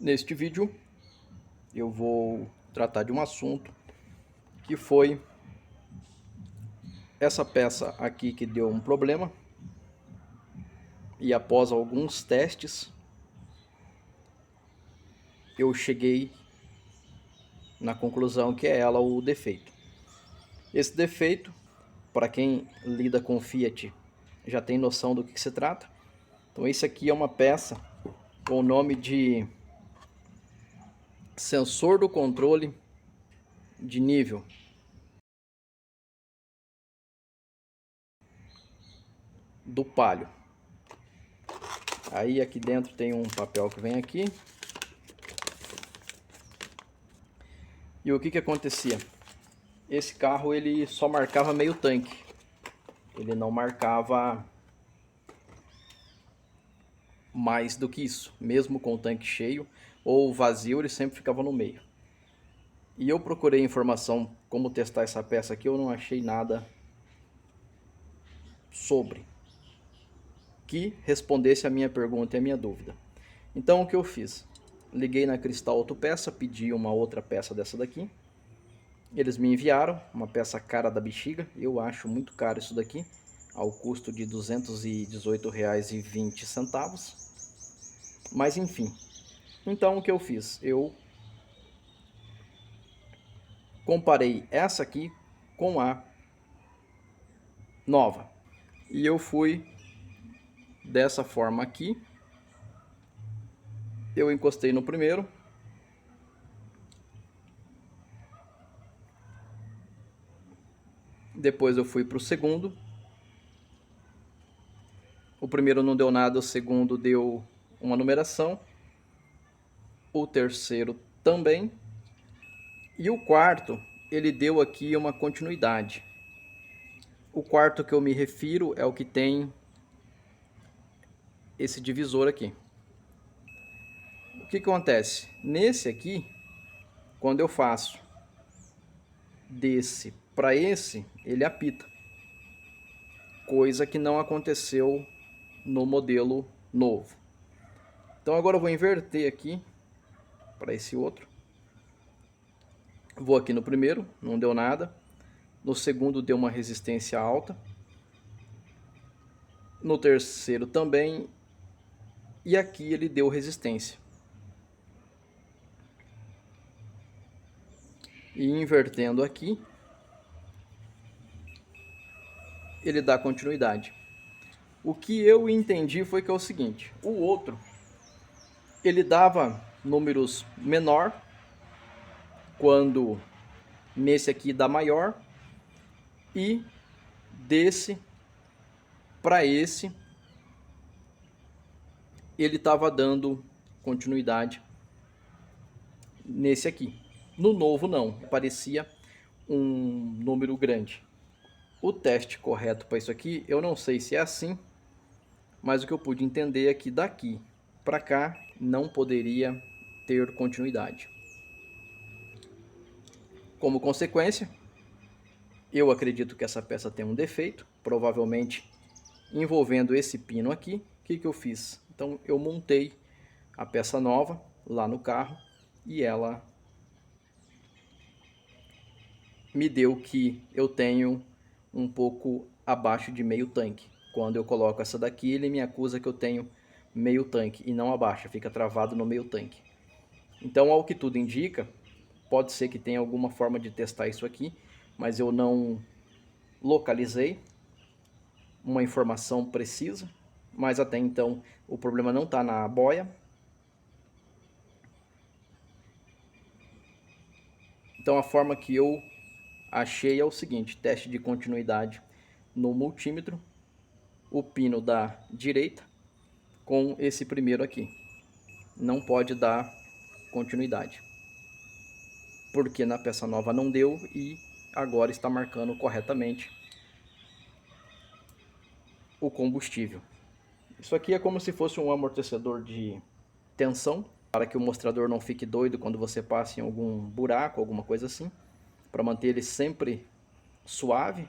Neste vídeo eu vou tratar de um assunto que foi essa peça aqui que deu um problema e após alguns testes eu cheguei na conclusão que é ela o defeito. Esse defeito, para quem lida com Fiat, já tem noção do que se trata. Então esse aqui é uma peça com o nome de sensor do controle de nível. Do Palio. Aí aqui dentro tem um papel que vem aqui. E o que acontecia? Esse carro ele só marcava meio tanque. Ele não marcava mais do que isso. Mesmo com o tanque cheio ou vazio, ele sempre ficava no meio. E eu procurei informação como testar essa peça aqui, eu não achei nada sobre que respondesse a minha pergunta e a minha dúvida. Então o que eu fiz? Liguei na Cristal Autopeça, pedi uma outra peça dessa daqui. Eles me enviaram uma peça cara da bexiga, eu acho muito caro isso daqui, ao custo de R$ 218,20. Mas enfim, então o que eu fiz? Eu comparei essa aqui com a nova. E eu fui dessa forma aqui. Eu encostei no primeiro. Depois eu fui para o segundo. O primeiro não deu nada, o segundo deu uma numeração. O terceiro também. E o quarto, ele deu aqui uma continuidade. O quarto que eu me refiro é o que tem esse divisor aqui. O que acontece? Nesse aqui, quando eu faço desse para esse, ele apita. Coisa que não aconteceu no modelo novo. Então agora eu vou inverter aqui para esse outro. Vou aqui no primeiro, não deu nada. No segundo deu uma resistência alta. No terceiro também. E aqui ele deu resistência. E invertendo aqui, ele dá continuidade. O que eu entendi foi que é o seguinte: o outro ele dava números menor, quando nesse aqui dá maior, e desse para esse ele estava dando continuidade nesse aqui. No novo não, parecia um número grande. O teste correto para isso aqui, eu não sei se é assim, mas o que eu pude entender é que daqui para cá não poderia ter continuidade. Como consequência, eu acredito que essa peça tem um defeito, provavelmente envolvendo esse pino aqui. O que eu fiz? Então eu montei a peça nova lá no carro e ela me deu que eu tenho um pouco abaixo de meio tanque. Quando eu coloco essa daqui, ele me acusa que eu tenho meio tanque e não abaixo, fica travado no meio tanque. Então, ao que tudo indica, pode ser que tenha alguma forma de testar isso aqui, mas eu não localizei uma informação precisa. Mas até então o problema não está na boia. Então a forma que eu achei é o seguinte: teste de continuidade no multímetro, o pino da direita com esse primeiro aqui. Não pode dar continuidade, porque na peça nova não deu e agora está marcando corretamente o combustível. Isso aqui é como se fosse um amortecedor de tensão, para que o mostrador não fique doido quando você passa em algum buraco, alguma coisa assim, para manter ele sempre suave.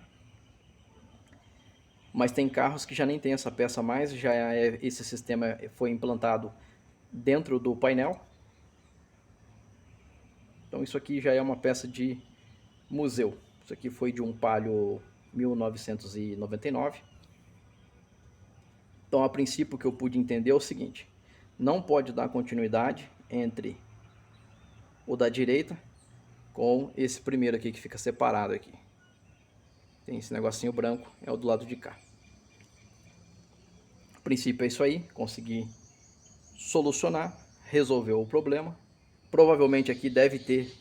Mas tem carros que já nem tem essa peça mais, esse sistema foi implantado dentro do painel. Então isso aqui já é uma peça de museu. Isso aqui foi de um Palio 1999. Então, a princípio, o que eu pude entender é o seguinte: não pode dar continuidade entre o da direita com esse primeiro aqui que fica separado aqui. Tem esse negocinho branco, é o do lado de cá. A princípio é isso aí, consegui solucionar, resolveu o problema. Provavelmente aqui deve ter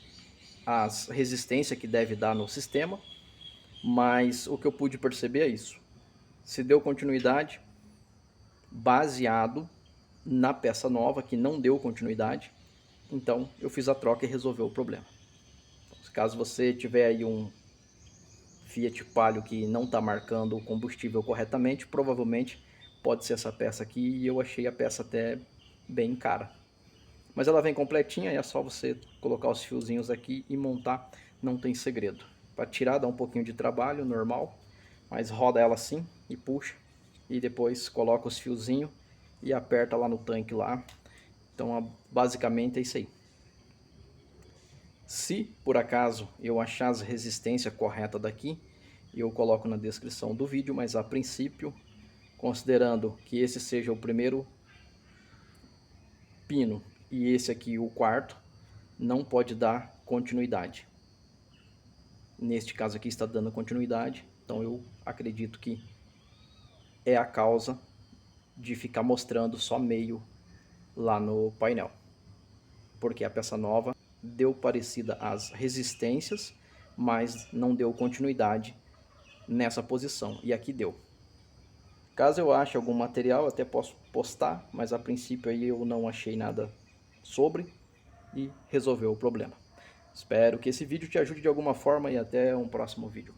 as resistências que deve dar no sistema, mas o que eu pude perceber é isso. Se deu continuidade baseado na peça nova que não deu continuidade, então eu fiz a troca e resolveu o problema. Então, caso você tiver aí um Fiat Palio que não está marcando o combustível corretamente, provavelmente pode ser essa peça aqui, e eu achei a peça até bem cara. Mas ela vem completinha e é só você colocar os fiozinhos aqui e montar, não tem segredo. Para tirar dá um pouquinho de trabalho, normal, mas roda ela assim e puxa, e depois coloca os fiozinhos e aperta lá no tanque lá. Então basicamente é isso aí. Se por acaso eu achar as resistências corretas daqui, eu coloco na descrição do vídeo, mas a princípio, considerando que esse seja o primeiro pino e esse aqui o quarto, não pode dar continuidade. Neste caso aqui está dando continuidade, então eu acredito que é a causa de ficar mostrando só meio lá no painel, porque a peça nova deu parecida às resistências, mas não deu continuidade nessa posição, e aqui deu. Caso eu ache algum material, até posso postar, mas a princípio aí eu não achei nada sobre e resolveu o problema. Espero que esse vídeo te ajude de alguma forma e até um próximo vídeo.